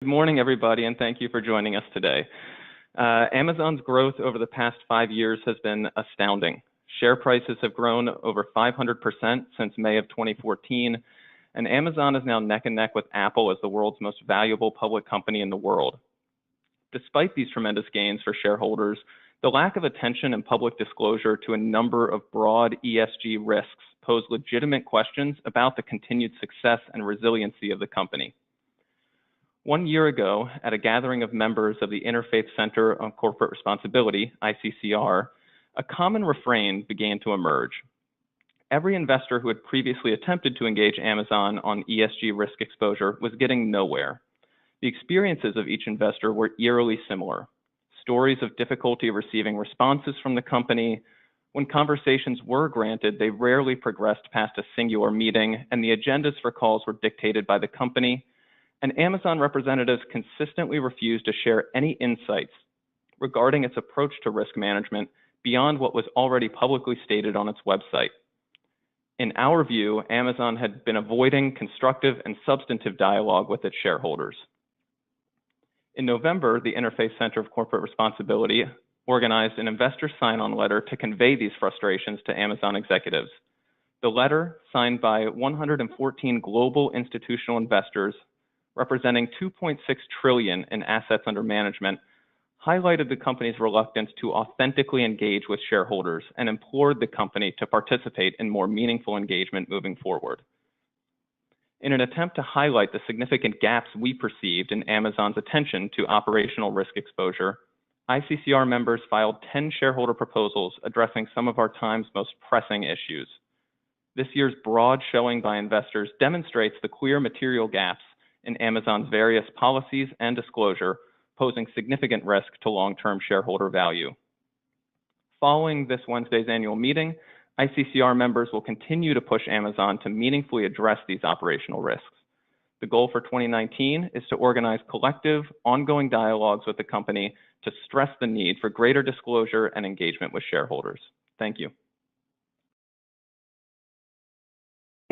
Good morning, everybody, and thank you for joining us today. Amazon's growth over the past 5 years has been astounding. Share prices have grown over 500% since May of 2014, and Amazon is now neck and neck with Apple as the world's most valuable public company in the world. Despite these tremendous gains for shareholders, the lack of attention and public disclosure to a number of broad ESG risks pose legitimate questions about the continued success and resiliency of the company. 1 year ago, at a gathering of members of the Interfaith Center on Corporate Responsibility, ICCR, a common refrain began to emerge. Every investor who had previously attempted to engage Amazon on ESG risk exposure was getting nowhere. The experiences of each investor were eerily similar. Stories of difficulty receiving responses from the company. When conversations were granted, they rarely progressed past a singular meeting, and the agendas for calls were dictated by the company, and Amazon representatives consistently refused to share any insights regarding its approach to risk management beyond what was already publicly stated on its website. In our view, Amazon had been avoiding constructive and substantive dialogue with its shareholders. In November, the Interfaith Center of Corporate Responsibility organized an investor sign-on letter to convey these frustrations to Amazon executives. The letter, signed by 114 global institutional investors representing $2.6 trillion in assets under management, highlighted the company's reluctance to authentically engage with shareholders and implored the company to participate in more meaningful engagement moving forward. In an attempt to highlight the significant gaps we perceived in Amazon's attention to operational risk exposure, ICCR members filed 10 shareholder proposals addressing some of our time's most pressing issues. This year's broad showing by investors demonstrates the clear material gaps in Amazon's various policies and disclosure, posing significant risk to long-term shareholder value. Following this Wednesday's annual meeting, ICCR members will continue to push Amazon to meaningfully address these operational risks. The goal for 2019 is to organize collective, ongoing dialogues with the company to stress the need for greater disclosure and engagement with shareholders. Thank you.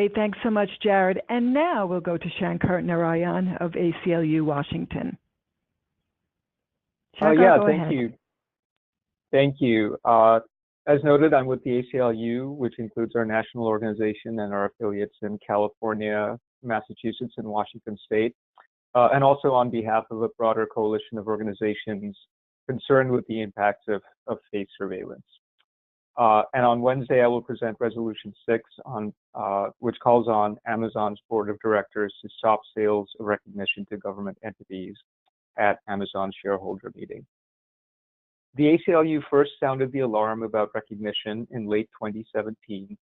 Hey, thanks so much, Jared. And now we'll go to Shankar Narayan of ACLU Washington. Shankar, go ahead. Thank you. As noted, I'm with the ACLU, which includes our national organization and our affiliates in California, Massachusetts, and Washington State, and also on behalf of a broader coalition of organizations concerned with the impacts of face surveillance. And on Wednesday, I will present Resolution 6, which calls on Amazon's board of directors to stop sales of recognition to government entities at Amazon's shareholder meeting. The ACLU first sounded the alarm about recognition in late 2017.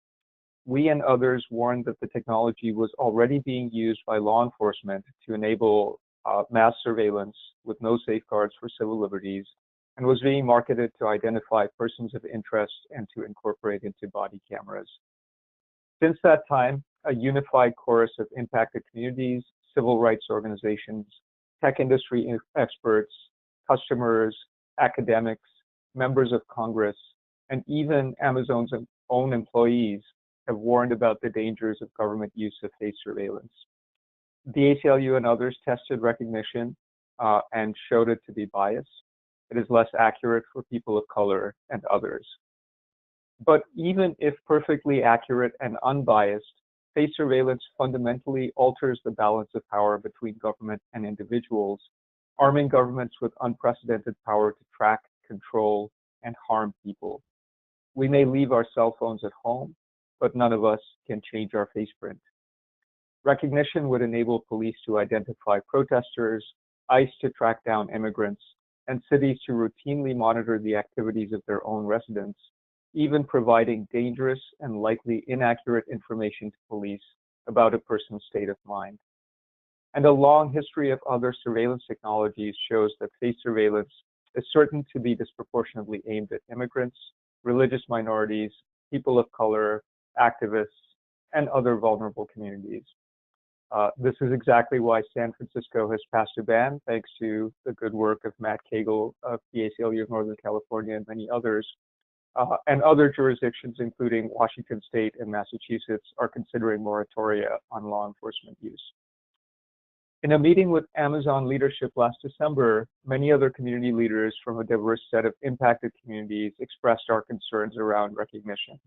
We and others warned that the technology was already being used by law enforcement to enable mass surveillance with no safeguards for civil liberties, and was being marketed to identify persons of interest and to incorporate into body cameras. Since that time, a unified chorus of impacted communities, civil rights organizations, tech industry experts, customers, academics, members of Congress, and even Amazon's own employees have warned about the dangers of government use of face surveillance. The ACLU and others tested recognition and showed it to be biased. It is less accurate for people of color and others. But even if perfectly accurate and unbiased, face surveillance fundamentally alters the balance of power between government and individuals, arming governments with unprecedented power to track, control, and harm people. We may leave our cell phones at home, but none of us can change our face print. Recognition would enable police to identify protesters, ICE to track down immigrants, and cities to routinely monitor the activities of their own residents, even providing dangerous and likely inaccurate information to police about a person's state of mind. And a long history of other surveillance technologies shows that face surveillance is certain to be disproportionately aimed at immigrants, religious minorities, people of color, activists, and other vulnerable communities. This is exactly why San Francisco has passed a ban, thanks to the good work of Matt Cagle of the ACLU of Northern California and many others. And other jurisdictions, including Washington State and Massachusetts, are considering moratoria on law enforcement use. In a meeting with Amazon leadership last December, many other community leaders from a diverse set of impacted communities expressed our concerns around recognition.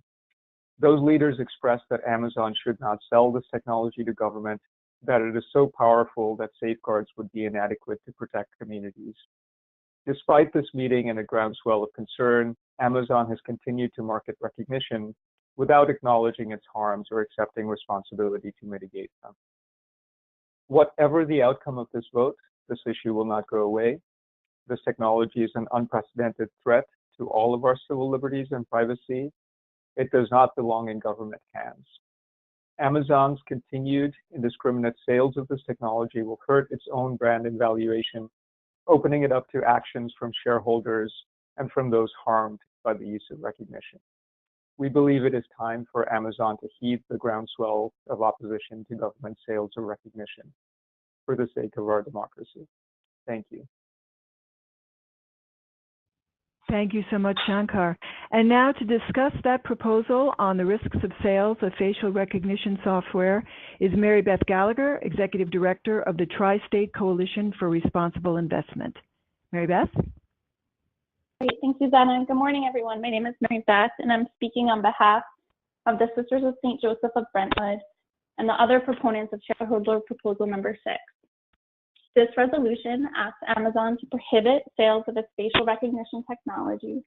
Those leaders expressed that Amazon should not sell this technology to government, that it is so powerful that safeguards would be inadequate to protect communities. Despite this meeting and a groundswell of concern, Amazon has continued to market recognition without acknowledging its harms or accepting responsibility to mitigate them. Whatever the outcome of this vote, this issue will not go away. This technology is an unprecedented threat to all of our civil liberties and privacy. It does not belong in government hands. Amazon's continued indiscriminate sales of this technology will hurt its own brand and valuation, opening it up to actions from shareholders and from those harmed by the use of recognition. We believe it is time for Amazon to heed the groundswell of opposition to government sales of recognition for the sake of our democracy. Thank you. Thank you so much, Shankar. And now to discuss that proposal on the risks of sales of facial recognition software is Mary Beth Gallagher, Executive Director of the Tri-State Coalition for Responsible Investment. Mary Beth? Great, thanks, Suzanne, and good morning, everyone. My name is Mary Beth, and I'm speaking on behalf of the Sisters of St. Joseph of Brentwood and the other proponents of shareholder proposal number 6. This resolution asks Amazon to prohibit sales of its facial recognition technology,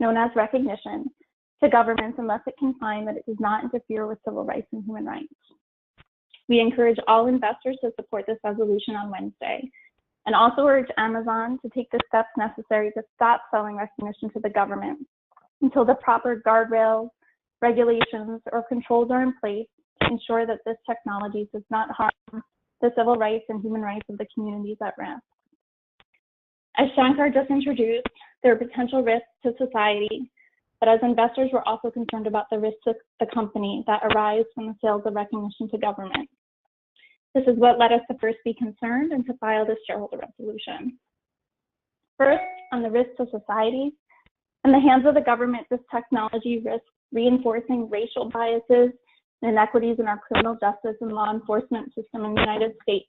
known as Recognition, to governments unless it can find that it does not interfere with civil rights and human rights. We encourage all investors to support this resolution on Wednesday, and also urge Amazon to take the steps necessary to stop selling recognition to the government until the proper guardrails, regulations, or controls are in place to ensure that this technology does not harm the civil rights and human rights of the communities at risk. As Shankar just introduced, there are potential risks to society, but as investors, we're also concerned about the risks to the company that arise from the sales of recognition to government. This is what led us to first be concerned and to file this shareholder resolution. First, on the risks to society, in the hands of the government, this technology risks reinforcing racial biases and inequities in our criminal justice and law enforcement system in the United States,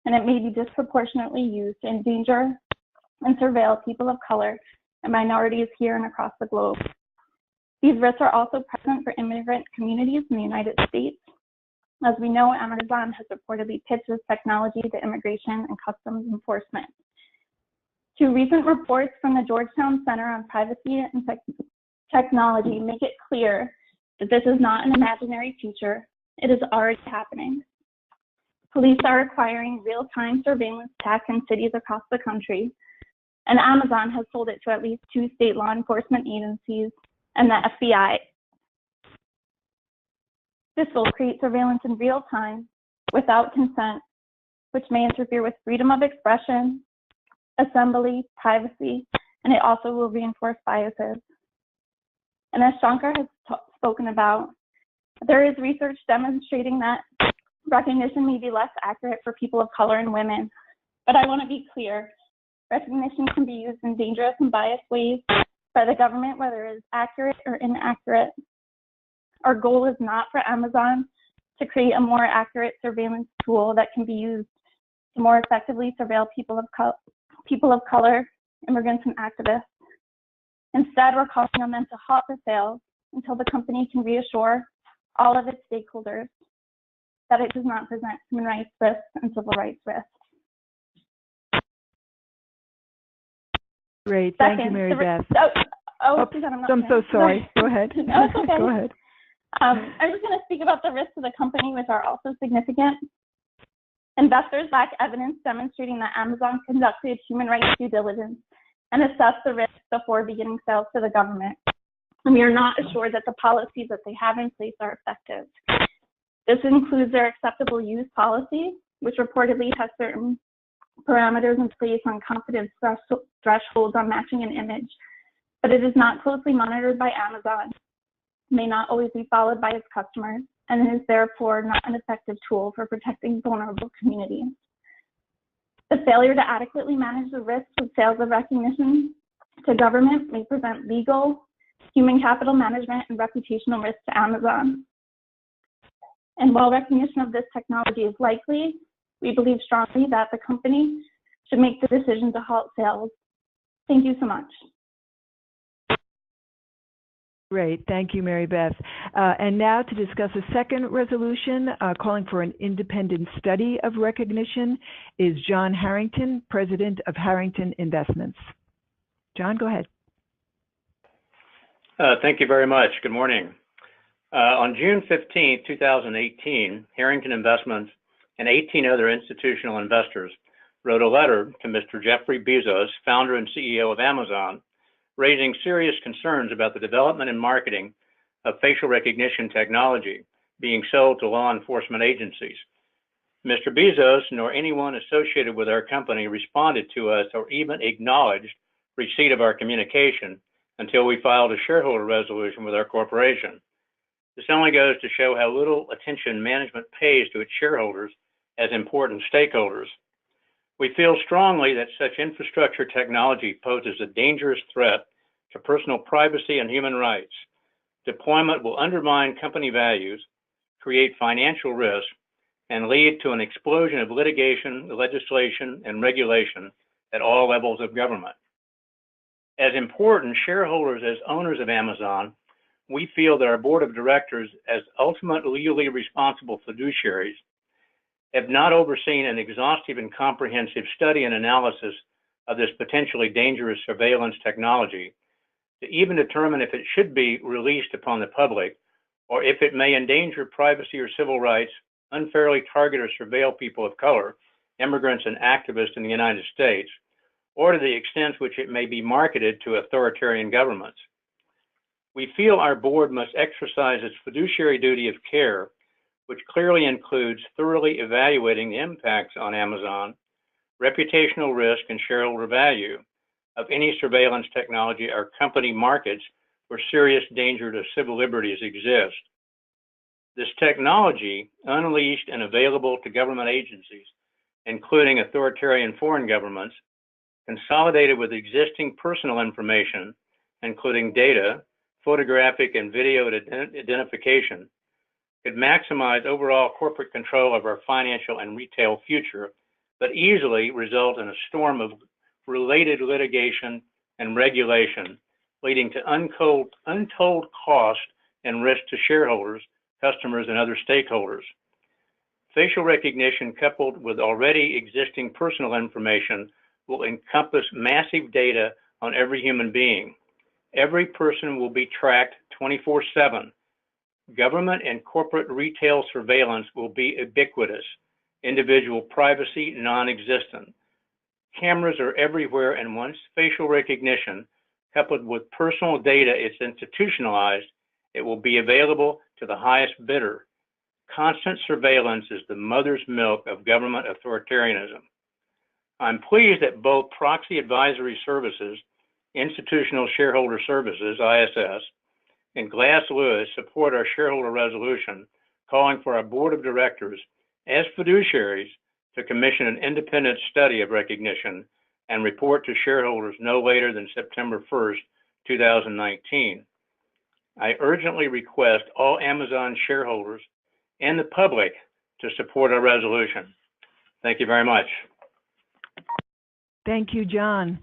and it may be disproportionately used to endanger and surveil people of color and minorities here and across the globe. These risks are also present for immigrant communities in the United States. As we know, Amazon has reportedly pitched this technology to Immigration and Customs Enforcement. 2 recent reports from the Georgetown Center on Privacy and Technology make it clear that this is not an imaginary future. It is already happening. Police are acquiring real-time surveillance tech in cities across the country, and Amazon has sold it to at least 2 state law enforcement agencies and the FBI. This will create surveillance in real time without consent, which may interfere with freedom of expression, assembly, privacy, and it also will reinforce biases. And as Shankar has spoken about, there is research demonstrating that recognition may be less accurate for people of color and women. But I want to be clear, recognition can be used in dangerous and biased ways by the government, whether it is accurate or inaccurate. Our goal is not for Amazon to create a more accurate surveillance tool that can be used to more effectively surveil people of color, immigrants, and activists. Instead, we're calling on them to halt the sales until the company can reassure all of its stakeholders that it does not present human rights risks and civil rights risks. Great. Thank you, Mary Beth. I'm so sorry. Go ahead. No, it's okay. Go ahead. I'm just going to speak about the risks to the company, which are also significant. Investors lack evidence demonstrating that Amazon conducted human rights due diligence and assessed the risks before beginning sales to the government. And we are not assured that the policies that they have in place are effective. This includes their acceptable use policy, which reportedly has certain parameters in place on confidence thresholds on matching an image, but it is not closely monitored by Amazon, may not always be followed by its customers, and is therefore not an effective tool for protecting vulnerable communities. The failure to adequately manage the risks of sales of recognition to government may present legal, human capital management, and reputational risks to Amazon. And while recognition of this technology is likely, We believe strongly that the company should make the decision to halt sales. Thank you so much. Great. Thank you, Mary Beth. And now to discuss a second resolution calling for an independent study of recognition is John Harrington, President of Harrington Investments. John, go ahead. Thank you very much. Good morning. On June 15, 2018, Harrington Investments and 18 other institutional investors wrote a letter to Mr. Jeffrey Bezos, founder and CEO of Amazon, raising serious concerns about the development and marketing of facial recognition technology being sold to law enforcement agencies. Mr. Bezos nor anyone associated with our company responded to us or even acknowledged receipt of our communication until we filed a shareholder resolution with our corporation. This only goes to show how little attention management pays to its shareholders as important stakeholders. We feel strongly that such infrastructure technology poses a dangerous threat to personal privacy and human rights. Deployment will undermine company values, create financial risk, and lead to an explosion of litigation, legislation, and regulation at all levels of government. As important shareholders as owners of Amazon, we feel that our board of directors, as ultimate legally responsible fiduciaries, have not overseen an exhaustive and comprehensive study and analysis of this potentially dangerous surveillance technology to even determine if it should be released upon the public or if it may endanger privacy or civil rights, unfairly target or surveil people of color, immigrants, and activists in the United States, or to the extent which it may be marketed to authoritarian governments. We feel our board must exercise its fiduciary duty of care, which clearly includes thoroughly evaluating the impacts on Amazon, reputational risk, and shareholder value of any surveillance technology our company markets where serious danger to civil liberties exist. This technology, unleashed and available to government agencies, including authoritarian foreign governments, consolidated with existing personal information, including data, photographic and video identification, could maximize overall corporate control of our financial and retail future, but easily result in a storm of related litigation and regulation, leading to untold cost and risk to shareholders, customers, and other stakeholders. Facial recognition coupled with already existing personal information will encompass massive data on every human being. Every person will be tracked 24/7. Government and corporate retail surveillance will be ubiquitous, individual privacy non-existent. Cameras are everywhere, and once facial recognition coupled with personal data is institutionalized, it will be available to the highest bidder. Constant surveillance is the mother's milk of government authoritarianism. I'm pleased that both Proxy Advisory Services, Institutional Shareholder Services, ISS, and Glass Lewis support our shareholder resolution calling for our board of directors as fiduciaries to commission an independent study of recognition and report to shareholders no later than September 1st, 2019. I urgently request all Amazon shareholders and the public to support our resolution. Thank you very much. Thank you, John.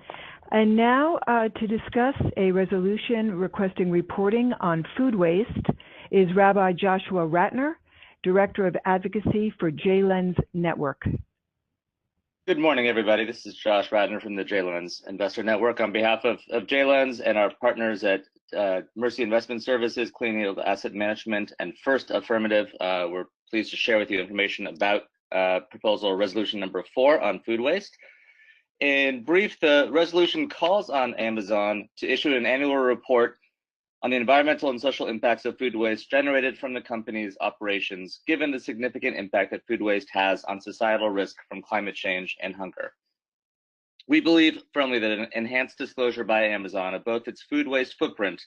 And now to discuss a resolution requesting reporting on food waste is Rabbi Joshua Radnor, Director of Advocacy for J-Lens Network. Good morning, everybody. This is Josh Radnor from the J-Lens Investor Network on behalf of J-Lens and our partners at Mercy Investment Services, Clean Yield Asset Management, and First Affirmative. We're pleased to share with you information about proposal resolution number 4 on food waste. In brief, the resolution calls on Amazon to issue an annual report on the environmental and social impacts of food waste generated from the company's operations, given the significant impact that food waste has on societal risk from climate change and hunger. We believe firmly that an enhanced disclosure by Amazon of both its food waste footprint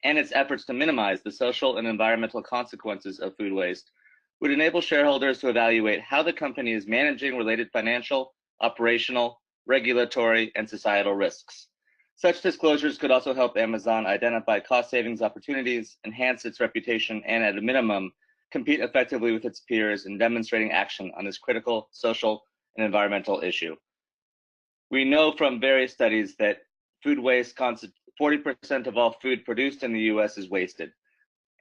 and its efforts to minimize the social and environmental consequences of food waste would enable shareholders to evaluate how the company is managing related financial, operational, regulatory, and societal risks. Such disclosures could also help Amazon identify cost savings opportunities, enhance its reputation, and at a minimum, compete effectively with its peers in demonstrating action on this critical social and environmental issue. We know from various studies that food waste constitutes 40% of all food produced in the US is wasted,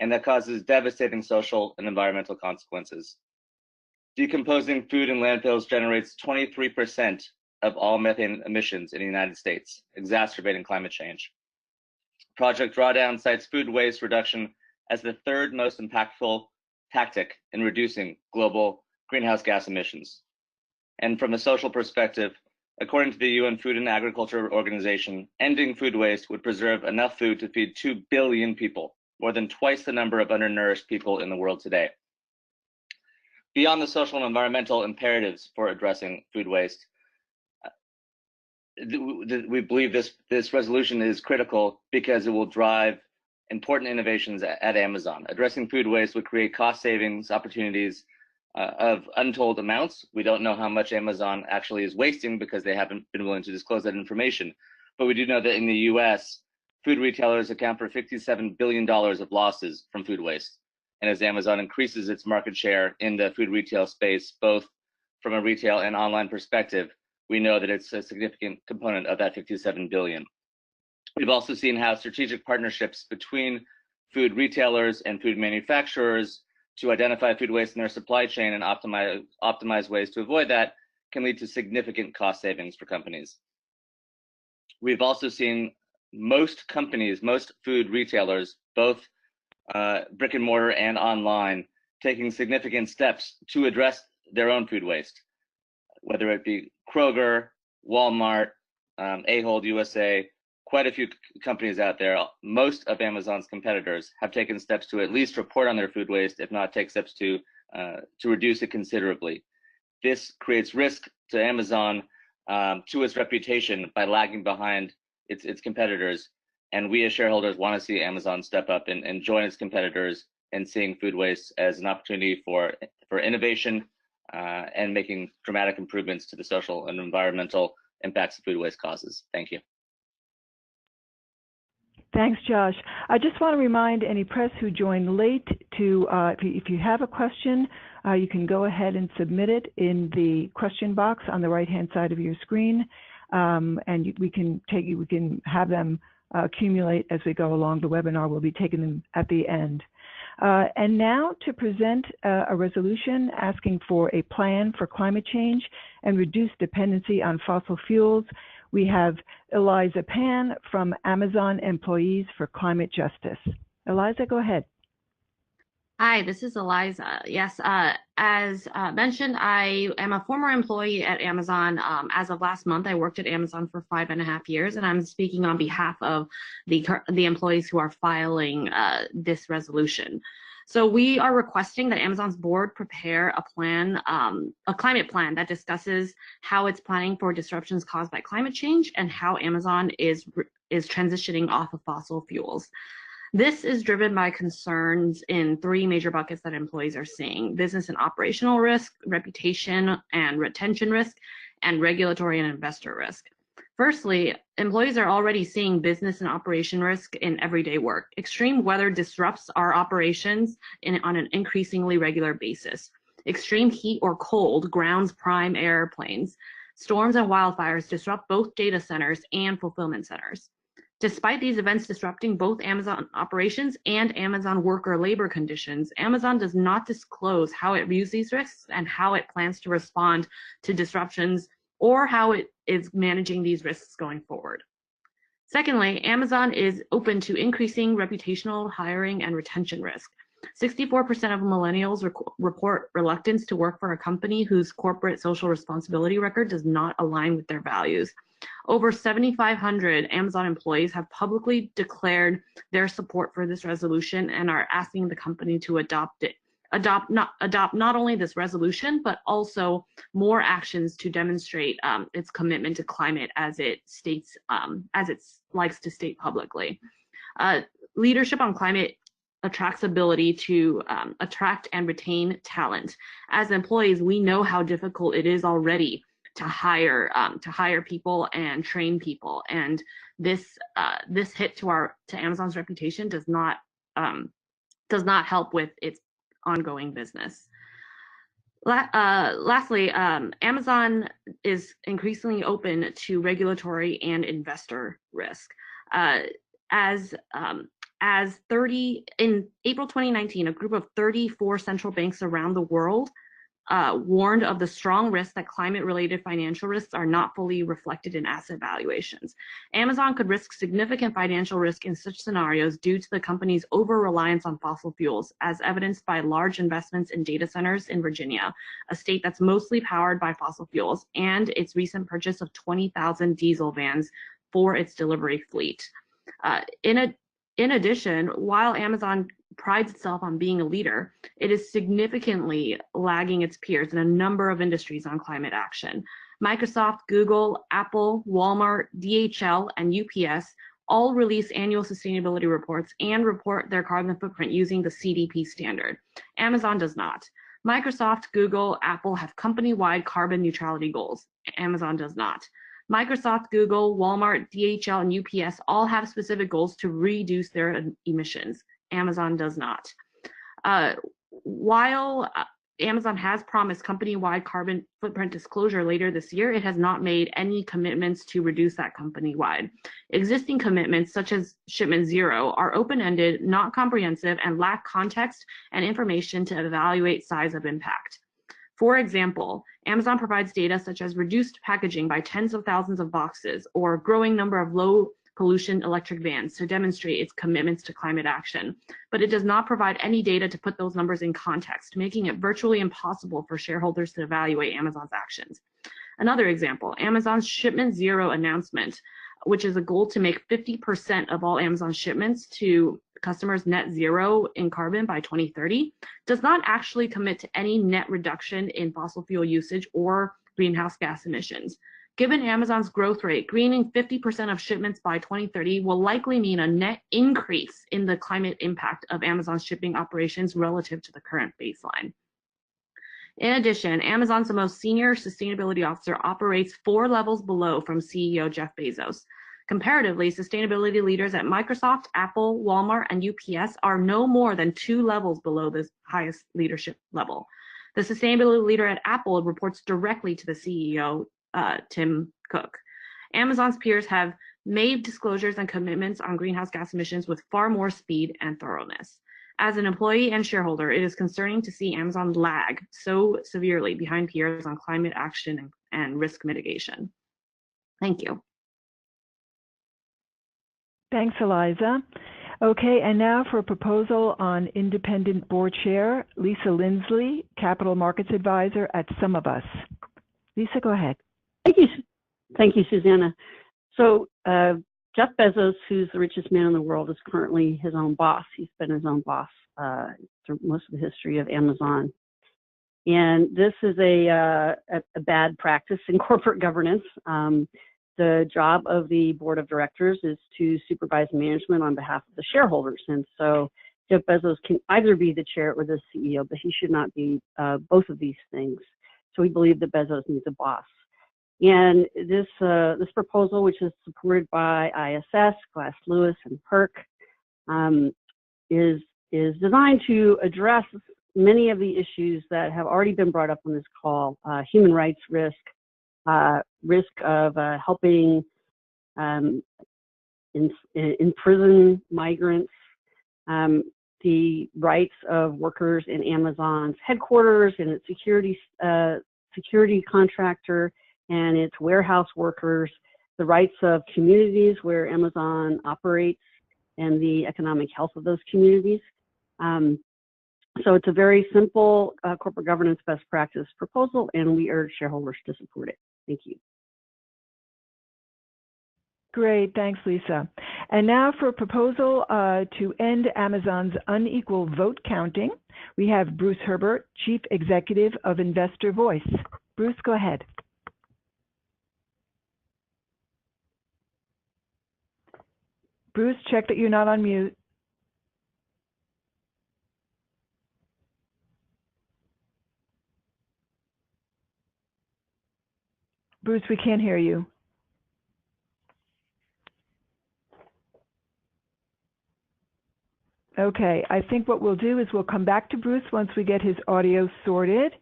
and that causes devastating social and environmental consequences. Decomposing food in landfills generates 23% of all methane emissions in the United States, exacerbating climate change. Project Drawdown cites food waste reduction as the third most impactful tactic in reducing global greenhouse gas emissions. And from a social perspective, according to the UN Food and Agriculture Organization, ending food waste would preserve enough food to feed 2 billion people, more than twice the number of undernourished people in the world today. Beyond the social and environmental imperatives for addressing food waste, we believe this resolution is critical because it will drive important innovations at Amazon. Addressing food waste would create cost savings opportunities of untold amounts. We don't know how much Amazon actually is wasting because they haven't been willing to disclose that information. But we do know that in the US, food retailers account for $57 billion of losses from food waste. And as Amazon increases its market share in the food retail space, both from a retail and online perspective, we know that it's a significant component of that 57 billion. We've also seen how strategic partnerships between food retailers and food manufacturers to identify food waste in their supply chain and optimize ways to avoid that can lead to significant cost savings for companies. We've also seen most companies, most food retailers, both brick and mortar and online, taking significant steps to address their own food waste, whether it be Kroger, Walmart, Ahold USA, quite a few companies out there. Most of Amazon's competitors have taken steps to at least report on their food waste, if not take steps to reduce it considerably. This creates risk to Amazon, to its reputation by lagging behind its competitors. And we as shareholders want to see Amazon step up and join its competitors in seeing food waste as an opportunity for innovation and making dramatic improvements to the social and environmental impacts of food waste causes. Thank you. Thanks, Josh. I just want to remind any press who joined late to, if you have a question, you can go ahead and submit it in the question box on the right-hand side of your screen, and we can have them accumulate as we go along the webinar. We'll be taking them at the end. And now to present a resolution asking for a plan for climate change and reduce dependency on fossil fuels, we have Eliza Pan from Amazon Employees for Climate Justice. Eliza, go ahead. Hi, this is Eliza. Yes, as mentioned, I am a former employee at Amazon. As of last month, I worked at Amazon for 5.5 years, and I'm speaking on behalf of the employees who are filing this resolution. So we are requesting that Amazon's board prepare a plan, a climate plan that discusses how it's planning for disruptions caused by climate change and how Amazon is transitioning off of fossil fuels. This is driven by concerns in 3 major buckets that employees are seeing: business and operational risk, reputation and retention risk, and regulatory and investor risk. Firstly, employees are already seeing business and operation risk in everyday work. Extreme weather disrupts our operations on an increasingly regular basis. Extreme heat or cold grounds prime airplanes. Storms and wildfires disrupt both data centers and fulfillment centers. Despite these events disrupting both Amazon operations and Amazon worker labor conditions, Amazon does not disclose how it views these risks and how it plans to respond to disruptions or how it is managing these risks going forward. Secondly, Amazon is open to increasing reputational, hiring, and retention risk. 64% of millennials report reluctance to work for a company whose corporate social responsibility record does not align with their values. Over 7,500 Amazon employees have publicly declared their support for this resolution and are asking the company to adopt not only this resolution, but also more actions to demonstrate its commitment to climate as it states, as it likes to state publicly. Leadership on climate attracts ability to attract and retain talent. As employees, we know how difficult it is already to hire people and train people, and this hit to Amazon's reputation does not help with its ongoing business. Lastly, Amazon is increasingly open to regulatory and investor risk. In April 2019, a group of 34 central banks around the world warned of the strong risk that climate-related financial risks are not fully reflected in asset valuations. Amazon could risk significant financial risk in such scenarios due to the company's over-reliance on fossil fuels, as evidenced by large investments in data centers in Virginia, a state that's mostly powered by fossil fuels, and its recent purchase of 20,000 diesel vans for its delivery fleet. In addition, while Amazon prides itself on being a leader, it is significantly lagging its peers in a number of industries on climate action. Microsoft, Google, Apple, Walmart, DHL, and UPS all release annual sustainability reports and report their carbon footprint using the CDP standard. Amazon does not. Microsoft, Google, Apple have company-wide carbon neutrality goals. Amazon does not. Microsoft, Google, Walmart, DHL, and UPS all have specific goals to reduce their emissions. Amazon does not. While Amazon has promised company-wide carbon footprint disclosure later this year, it has not made any commitments to reduce that company-wide. Existing commitments, such as Shipment Zero, are open-ended, not comprehensive, and lack context and information to evaluate size of impact. For example, Amazon provides data such as reduced packaging by tens of thousands of boxes or growing number of low pollution electric vans to demonstrate its commitments to climate action, but it does not provide any data to put those numbers in context, making it virtually impossible for shareholders to evaluate Amazon's actions. Another example, Amazon's Shipment Zero announcement, which is a goal to make 50% of all Amazon shipments to customers net zero in carbon by 2030, does not actually commit to any net reduction in fossil fuel usage or greenhouse gas emissions. Given Amazon's growth rate, greening 50% of shipments by 2030 will likely mean a net increase in the climate impact of Amazon's shipping operations relative to the current baseline. In addition, Amazon's most senior sustainability officer operates 4 levels below from CEO Jeff Bezos. Comparatively, sustainability leaders at Microsoft, Apple, Walmart, and UPS are no more than 2 levels below the highest leadership level. The sustainability leader at Apple reports directly to the CEO, Tim Cook. Amazon's peers have made disclosures and commitments on greenhouse gas emissions with far more speed and thoroughness. As an employee and shareholder, it is concerning to see Amazon lag so severely behind peers on climate action and risk mitigation. Thank you. Thanks, Eliza. Okay, and now for a proposal on independent board chair, Lisa Lindsley, Capital Markets Advisor at Some of Us. Lisa, go ahead. Thank you, Susanna. So Jeff Bezos, who's the richest man in the world, is currently his own boss. He's been his own boss through most of the history of Amazon. And this is a bad practice in corporate governance. The job of the board of directors is to supervise management on behalf of the shareholders. And so Jeff Bezos can either be the chair or the CEO, but he should not be both of these things. So we believe that Bezos needs a boss. And this proposal, which is supported by ISS, Glass Lewis, and PERC, is designed to address many of the issues that have already been brought up on this call: human rights risk, risk of helping imprison migrants, the rights of workers in Amazon's headquarters and its security contractor and its warehouse workers, the rights of communities where Amazon operates and the economic health of those communities. So it's a very simple corporate governance best practice proposal, and we urge shareholders to support it. Thank you. Great, thanks, Lisa. And now for a proposal to end Amazon's unequal vote counting, we have Bruce Herbert, Chief Executive of Investor Voice. Bruce, go ahead. Bruce, check that you're not on mute. Bruce, we can't hear you. Okay, I think what we'll do is we'll come back to Bruce once we get his audio sorted.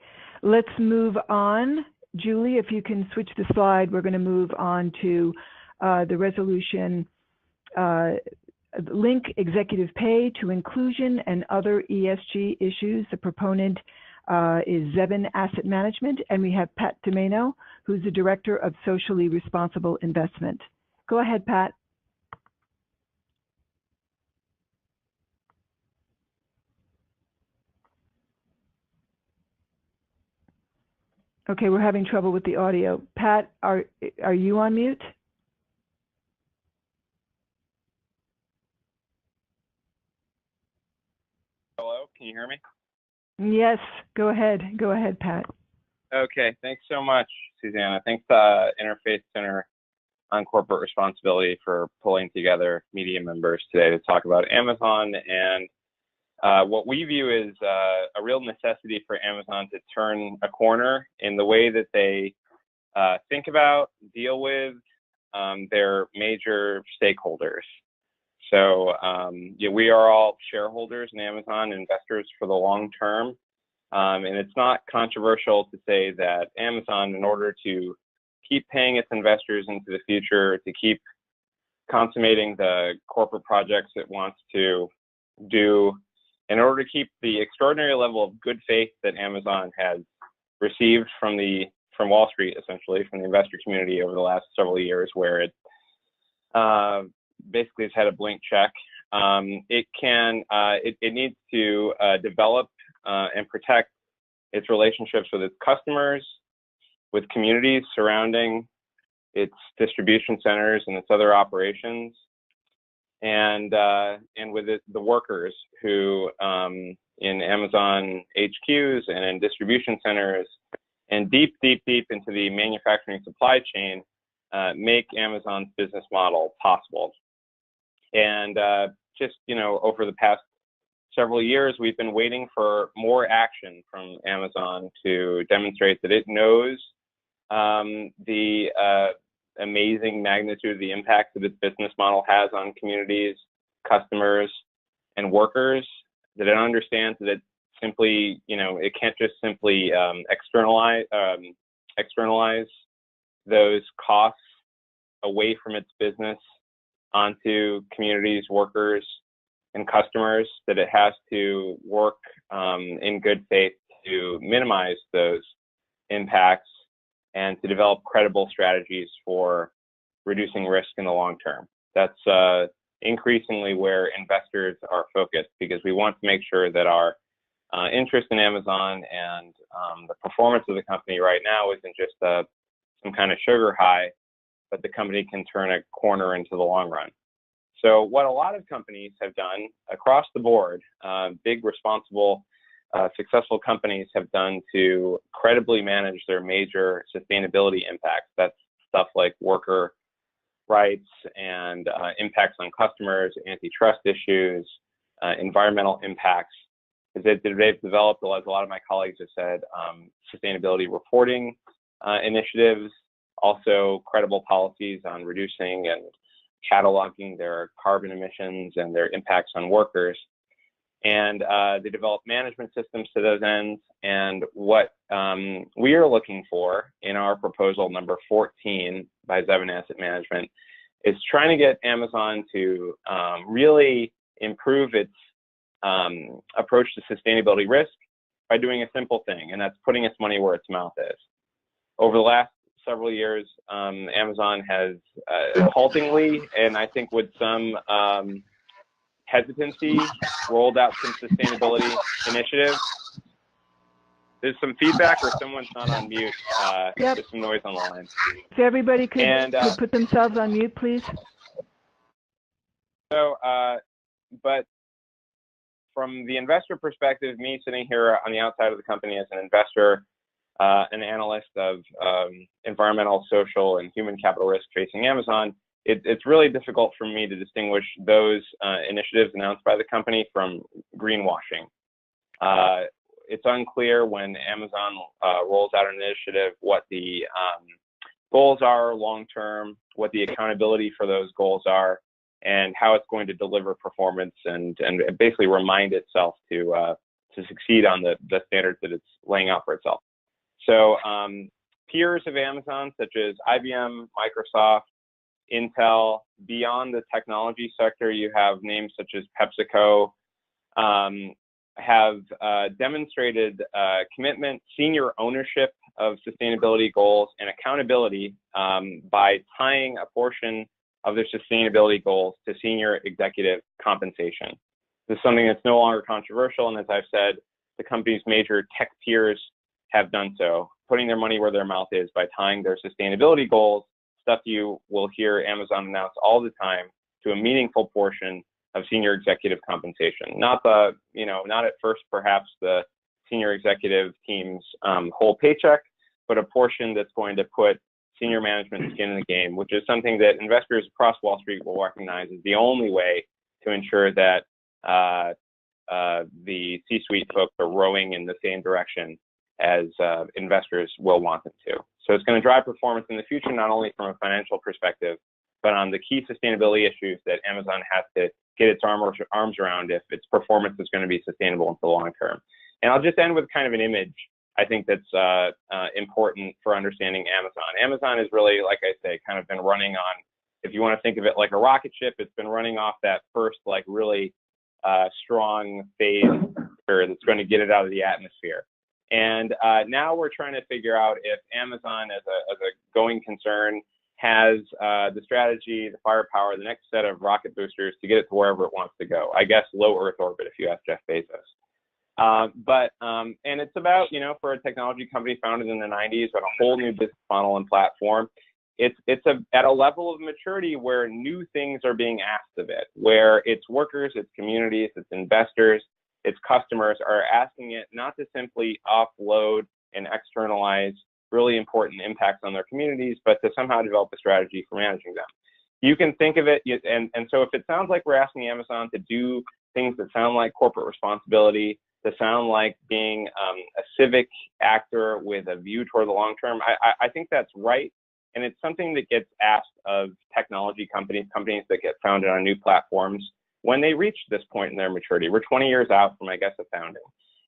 Let's move on. Julie, if you can switch the slide, we're going to move on to the resolution link executive pay to inclusion and other ESG issues. The proponent is Zevin Asset Management, and we have Pat Domeno, who's the Director of Socially Responsible Investment. Go ahead, Pat. Okay, we're having trouble with the audio. Pat, are you on mute? Hello, can you hear me? Yes, go ahead. Go ahead, Pat. Okay, thanks so much, Susanna. Thanks to Interfaith Center on Corporate Responsibility for pulling together media members today to talk about Amazon and what we view as a real necessity for Amazon to turn a corner in the way that they think about, deal with their major stakeholders. So yeah, we are all shareholders in Amazon, investors for the long term. And it's not controversial to say that Amazon, in order to keep paying its investors into the future, to keep consummating the corporate projects it wants to do, in order to keep the extraordinary level of good faith that Amazon has received from Wall Street, essentially, from the investor community over the last several years, where it basically has had a blank check, it needs to develop and protect its relationships with its customers, with communities surrounding its distribution centers and its other operations, and with the workers who in Amazon HQs and in distribution centers and deep into the manufacturing supply chain make Amazon's business model possible. And just, over the past several years, we've been waiting for more action from Amazon to demonstrate that it knows the amazing magnitude of the impact that its business model has on communities, customers, and workers, that it understands that it simply, it can't just simply externalize those costs away from its business onto communities, workers, and customers, that it has to work in good faith to minimize those impacts and to develop credible strategies for reducing risk in the long term. That's increasingly where investors are focused, because we want to make sure that our interest in Amazon and the performance of the company right now isn't just some kind of sugar high, but the company can turn a corner into the long run. So what a lot of companies have done across the board, big, responsible, successful companies have done to credibly manage their major sustainability impacts. That's stuff like worker rights and impacts on customers, antitrust issues, environmental impacts. They've developed, as a lot of my colleagues have said, sustainability reporting initiatives, also credible policies on reducing and cataloging their carbon emissions and their impacts on workers. And they develop management systems to those ends. And what we are looking for in our proposal number 14 by Zevin Asset Management is trying to get Amazon to really improve its approach to sustainability risk by doing a simple thing, and that's putting its money where its mouth is. Over the last several years, Amazon has haltingly, and I think with some hesitancy, rolled out some sustainability initiatives. There's some feedback, or someone's not on mute. Yep. There's some noise on the line. If everybody could put themselves on mute, please. So, but from the investor perspective, me sitting here on the outside of the company as an investor, an analyst of environmental, social, and human capital risk facing Amazon, it's really difficult for me to distinguish those initiatives announced by the company from greenwashing. It's unclear when Amazon rolls out an initiative what the goals are long term, what the accountability for those goals are. and how it's going to deliver performance and basically remind itself to succeed on the standards that it's laying out for itself. So peers of Amazon, such as IBM, Microsoft, Intel. Beyond the technology sector, you have names such as PepsiCo, have demonstrated commitment, senior ownership of sustainability goals, and accountability by tying a portion of their sustainability goals to senior executive compensation. This is something that's no longer controversial, and as I've said, the company's major tech peers have done so, putting their money where their mouth is by tying their sustainability goals, stuff you will hear Amazon announce all the time, to a meaningful portion of senior executive compensation. Not not at first perhaps the senior executive team's whole paycheck, but a portion that's going to put senior management skin in the game, which is something that investors across Wall Street will recognize as the only way to ensure that the C-suite folks are rowing in the same direction as investors will want them to. So it's going to drive performance in the future, not only from a financial perspective, but on the key sustainability issues that Amazon has to get its arms around if its performance is going to be sustainable into the long term. And I'll just end with kind of an image I think that's important for understanding Amazon. Amazon is really, like I say, kind of been running on, if you want to think of it like a rocket ship, it's been running off that first like really strong phase that's going to get it out of the atmosphere. And now we're trying to figure out if Amazon as a going concern has the strategy, the firepower, the next set of rocket boosters to get it to wherever it wants to go. I guess low Earth orbit, if you ask Jeff Bezos. And it's about, for a technology company founded in the 90s, but a whole new business model and platform. It's at a level of maturity where new things are being asked of it, where its workers, its communities, its investors, its customers are asking it not to simply offload and externalize really important impacts on their communities, but to somehow develop a strategy for managing them. You can think of it, and so if it sounds like we're asking Amazon to do things that sound like corporate responsibility, to sound like being a civic actor with a view toward the long term, I think that's right. And it's something that gets asked of technology companies that get founded on new platforms when they reach this point in their maturity. We're 20 years out from, I guess, the founding.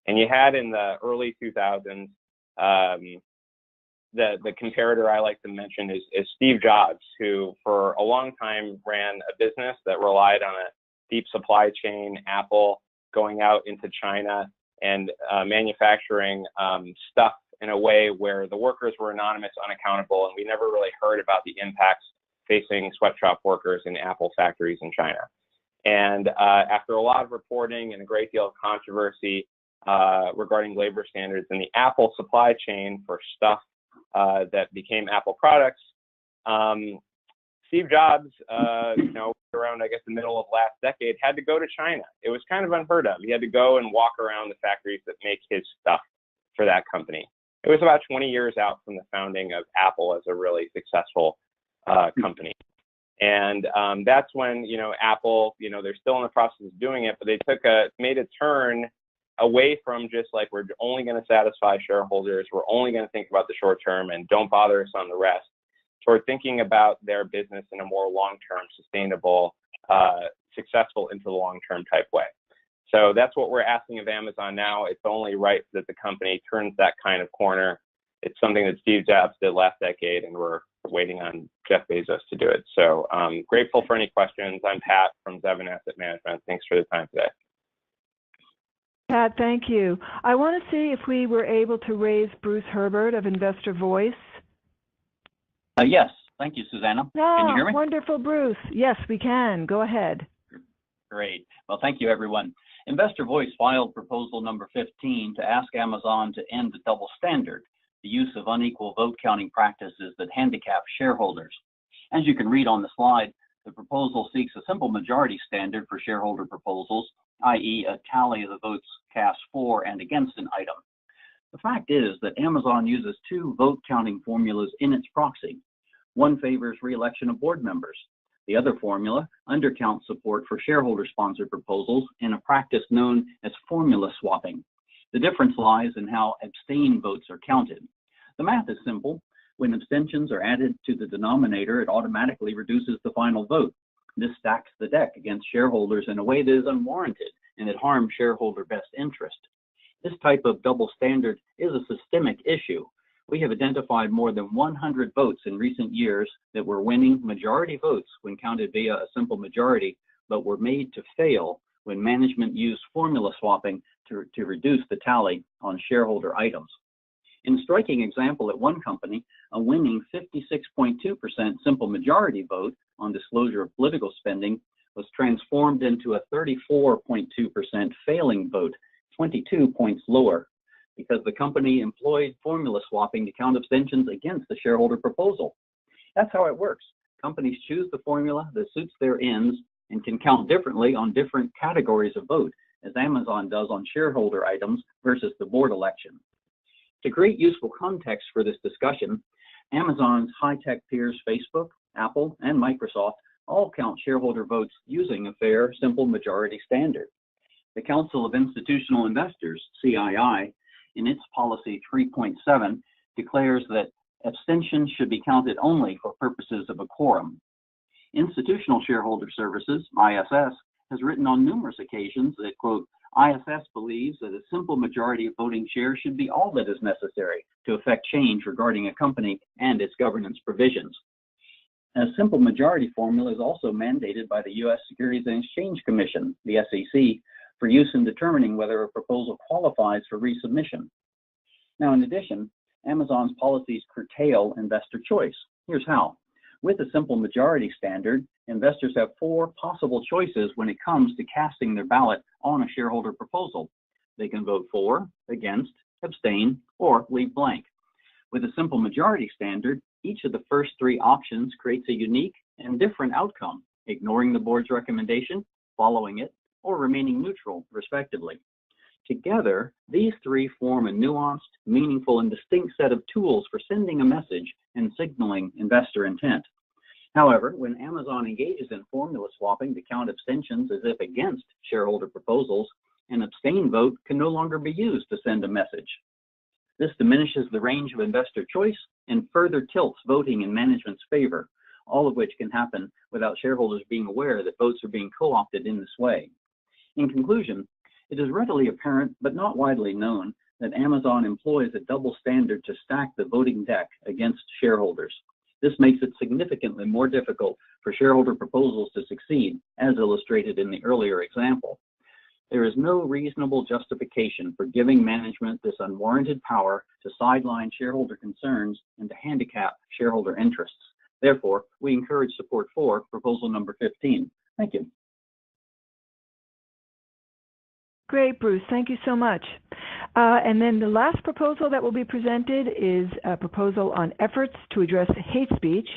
And you had in the early 2000s, the comparator I like to mention is Steve Jobs, who for a long time ran a business that relied on a deep supply chain, Apple, going out into China and manufacturing stuff in a way where the workers were anonymous, unaccountable, and we never really heard about the impacts facing sweatshop workers in Apple factories in China. And after a lot of reporting and a great deal of controversy regarding labor standards in the Apple supply chain for stuff that became Apple products, Steve Jobs, around, I guess, the middle of last decade, had to go to China. It was kind of unheard of. He had to go and walk around the factories that make his stuff for that company. It was about 20 years out from the founding of Apple as a really successful company. And that's when, Apple, they're still in the process of doing it, but they made a turn away from just like, we're only going to satisfy shareholders, we're only going to think about the short term and don't bother us on the rest, toward thinking about their business in a more long-term, sustainable, successful into the long-term type way. So that's what we're asking of Amazon now. It's only right that the company turns that kind of corner. It's something that Steve Jobs did last decade, and we're waiting on Jeff Bezos to do it. So grateful for any questions. I'm Pat from Zevin Asset Management. Thanks for the time today. Pat, thank you. I want to see if we were able to raise Bruce Herbert of Investor Voice. Yes, thank you, Susanna. Can you hear me? Wonderful, Bruce. Yes, we can. Go ahead. Great. Well, thank you, everyone. Investor Voice filed proposal number 15 to ask Amazon to end the double standard, the use of unequal vote counting practices that handicap shareholders. As you can read on the slide, the proposal seeks a simple majority standard for shareholder proposals, i.e. a tally of the votes cast for and against an item. The fact is that Amazon uses two vote counting formulas in its proxy. One favors re-election of board members. The other formula undercounts support for shareholder-sponsored proposals in a practice known as formula swapping. The difference lies in how abstain votes are counted. The math is simple. When abstentions are added to the denominator, it automatically reduces the final vote. This stacks the deck against shareholders in a way that is unwarranted and that harms shareholder best interest. This type of double standard is a systemic issue. We have identified more than 100 votes in recent years that were winning majority votes when counted via a simple majority, but were made to fail when management used formula swapping to reduce the tally on shareholder items. In a striking example at one company, a winning 56.2% simple majority vote on disclosure of political spending was transformed into a 34.2% failing vote, 22 points lower, because the company employed formula swapping to count abstentions against the shareholder proposal. That's how it works. Companies choose the formula that suits their ends and can count differently on different categories of vote, as Amazon does on shareholder items versus the board election. To create useful context for this discussion, Amazon's high-tech peers Facebook, Apple, and Microsoft all count shareholder votes using a fair, simple majority standard. The Council of Institutional Investors, CII, in its policy 3.7, declares that abstentions should be counted only for purposes of a quorum. Institutional Shareholder Services, ISS, has written on numerous occasions that, quote, ISS believes that a simple majority of voting shares should be all that is necessary to effect change regarding a company and its governance provisions. A simple majority formula is also mandated by the U.S. Securities and Exchange Commission, the SEC, for use in determining whether a proposal qualifies for resubmission. Now, in addition, Amazon's policies curtail investor choice. Here's how. With a simple majority standard, investors have 4 possible choices when it comes to casting their ballot on a shareholder proposal. They can vote for, against, abstain, or leave blank. With a simple majority standard, each of the first 3 options creates a unique and different outcome, ignoring the board's recommendation, following it, or remaining neutral, respectively. Together, these 3 form a nuanced, meaningful, and distinct set of tools for sending a message and signaling investor intent. However, when Amazon engages in formula swapping to count abstentions as if against shareholder proposals, an abstain vote can no longer be used to send a message. This diminishes the range of investor choice and further tilts voting in management's favor, all of which can happen without shareholders being aware that votes are being co-opted in this way. In conclusion, it is readily apparent, but not widely known, that Amazon employs a double standard to stack the voting deck against shareholders. This makes it significantly more difficult for shareholder proposals to succeed, as illustrated in the earlier example. There is no reasonable justification for giving management this unwarranted power to sideline shareholder concerns and to handicap shareholder interests. Therefore, we encourage support for proposal number 15. Thank you. Great, Bruce. Thank you so much. And then the last proposal that will be presented is a proposal on efforts to address hate speech.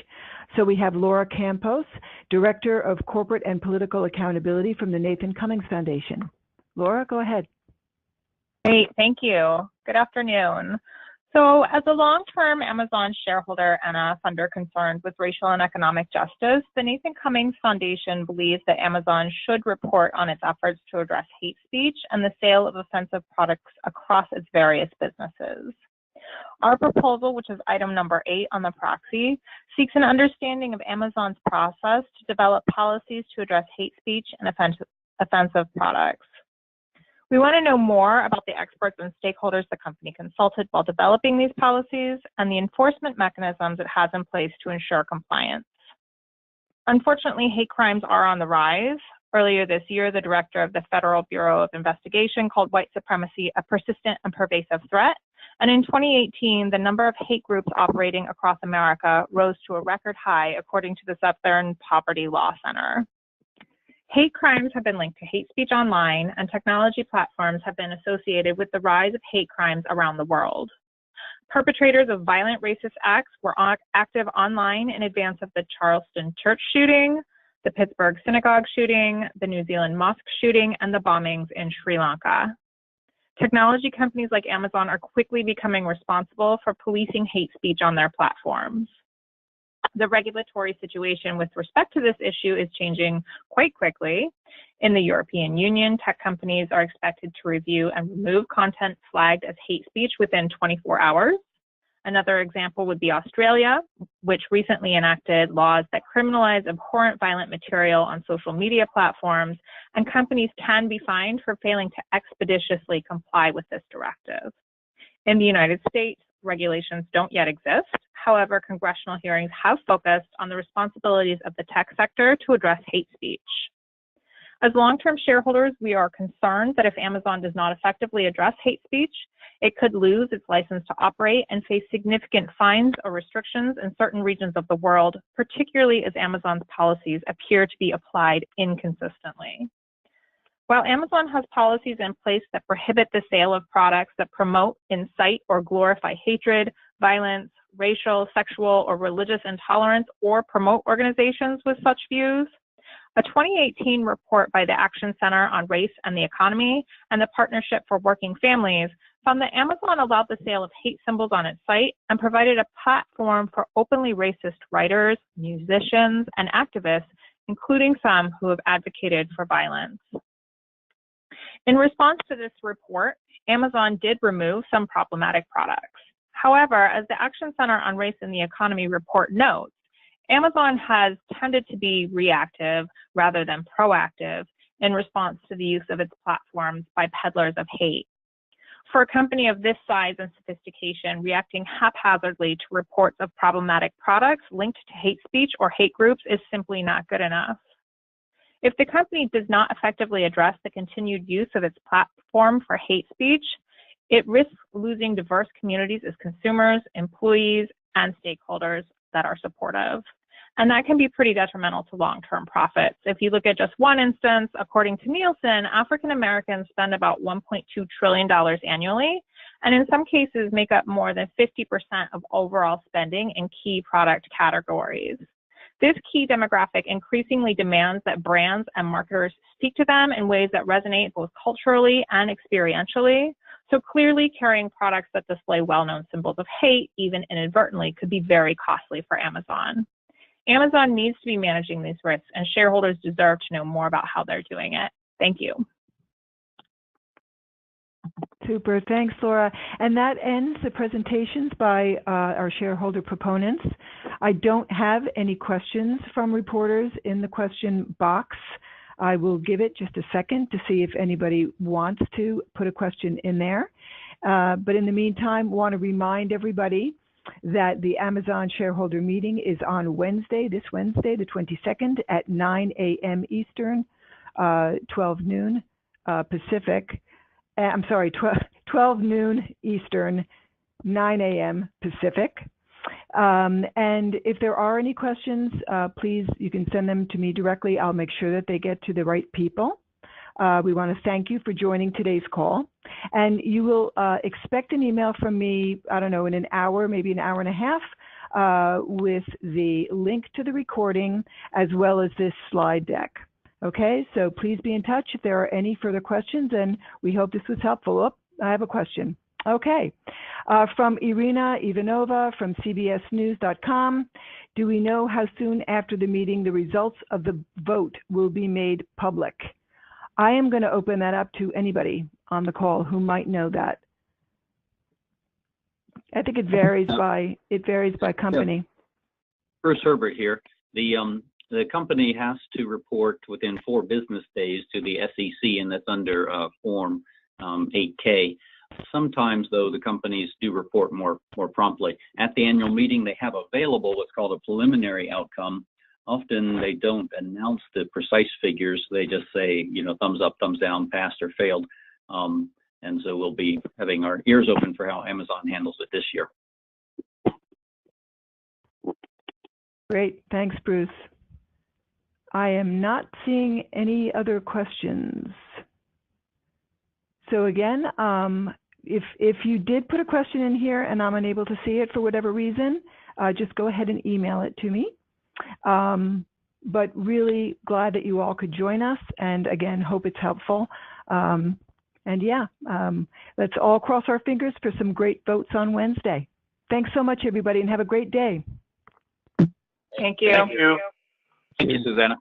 So we have Laura Campos, Director of Corporate and Political Accountability from the Nathan Cummings Foundation. Laura, go ahead. Great, thank you. Good afternoon. So as a long-term Amazon shareholder and a funder concerned with racial and economic justice, the Nathan Cummings Foundation believes that Amazon should report on its efforts to address hate speech and the sale of offensive products across its various businesses. Our proposal, which is item number 8 on the proxy, seeks an understanding of Amazon's process to develop policies to address hate speech and offensive products. We want to know more about the experts and stakeholders the company consulted while developing these policies and the enforcement mechanisms it has in place to ensure compliance. Unfortunately, hate crimes are on the rise. Earlier this year, the director of the Federal Bureau of Investigation called white supremacy a persistent and pervasive threat. And in 2018, the number of hate groups operating across America rose to a record high, according to the Southern Poverty Law Center. Hate crimes have been linked to hate speech online, and technology platforms have been associated with the rise of hate crimes around the world. Perpetrators of violent racist acts were active online in advance of the Charleston church shooting, the Pittsburgh synagogue shooting, the New Zealand mosque shooting, and the bombings in Sri Lanka. Technology companies like Amazon are quickly becoming responsible for policing hate speech on their platforms. The regulatory situation with respect to this issue is changing quite quickly. In the European Union, tech companies are expected to review and remove content flagged as hate speech within 24 hours. Another example would be Australia, which recently enacted laws that criminalize abhorrent violent material on social media platforms, and companies can be fined for failing to expeditiously comply with this directive. In the United States, regulations don't yet exist. However, congressional hearings have focused on the responsibilities of the tech sector to address hate speech. As long-term shareholders, we are concerned that if Amazon does not effectively address hate speech, it could lose its license to operate and face significant fines or restrictions in certain regions of the world, particularly as Amazon's policies appear to be applied inconsistently. While Amazon has policies in place that prohibit the sale of products that promote, incite, or glorify hatred, violence, racial, sexual, or religious intolerance, or promote organizations with such views, a 2018 report by the Action Center on Race and the Economy and the Partnership for Working Families found that Amazon allowed the sale of hate symbols on its site and provided a platform for openly racist writers, musicians, and activists, including some who have advocated for violence. In response to this report, Amazon did remove some problematic products. However, as the Action Center on Race and the Economy report notes, Amazon has tended to be reactive rather than proactive in response to the use of its platforms by peddlers of hate. For a company of this size and sophistication, reacting haphazardly to reports of problematic products linked to hate speech or hate groups is simply not good enough. If the company does not effectively address the continued use of its platform for hate speech, it risks losing diverse communities as consumers, employees, and stakeholders that are supportive. And that can be pretty detrimental to long-term profits. If you look at just one instance, according to Nielsen, African Americans spend about $1.2 trillion annually, and in some cases make up more than 50% of overall spending in key product categories. This key demographic increasingly demands that brands and marketers speak to them in ways that resonate both culturally and experientially. So clearly carrying products that display well-known symbols of hate, even inadvertently, could be very costly for Amazon. Amazon needs to be managing these risks, and shareholders deserve to know more about how they're doing it. Thank you. Super, thanks, Laura. And that ends the presentations by our shareholder proponents. I don't have any questions from reporters in the question box. I will give it just a second to see if anybody wants to put a question in there. But in the meantime, I want to remind everybody that the Amazon shareholder meeting is on Wednesday, this Wednesday, the 22nd at 9 a.m. Eastern, 12 noon Pacific. I'm sorry, 12 noon Eastern, 9 a.m. Pacific. And if there are any questions, please, you can send them to me directly. I'll make sure that they get to the right people. We want to thank you for joining today's call. And you will expect an email from me, I don't know, in an hour, maybe an hour and a half, with the link to the recording as well as this slide deck. Okay, so please be in touch if there are any further questions, and we hope this was helpful. Oh, I have a question. Okay, from Irina Ivanova from CBSNews.com. Do we know how soon after the meeting the results of the vote will be made public? I am going to open that up to anybody on the call who might know that. I think it varies by company. Yeah. Bruce Herbert here. The company has to report within 4 business days to the SEC, and that's under Form 8K. Sometimes, though, the companies do report more promptly. At the annual meeting, they have available what's called a preliminary outcome. Often they don't announce the precise figures. They just say, you know, thumbs up, thumbs down, passed or failed. And so we'll be having our ears open for how Amazon handles it this year. Great, thanks, Bruce. I am not seeing any other questions. So again, if you did put a question in here and I'm unable to see it for whatever reason, just go ahead and email it to me. But really glad that you all could join us, and again, hope it's helpful. And yeah, let's all cross our fingers for some great votes on Wednesday. Thanks so much, everybody, and have a great day. Thank you. Thank you. Thank you, Susanna.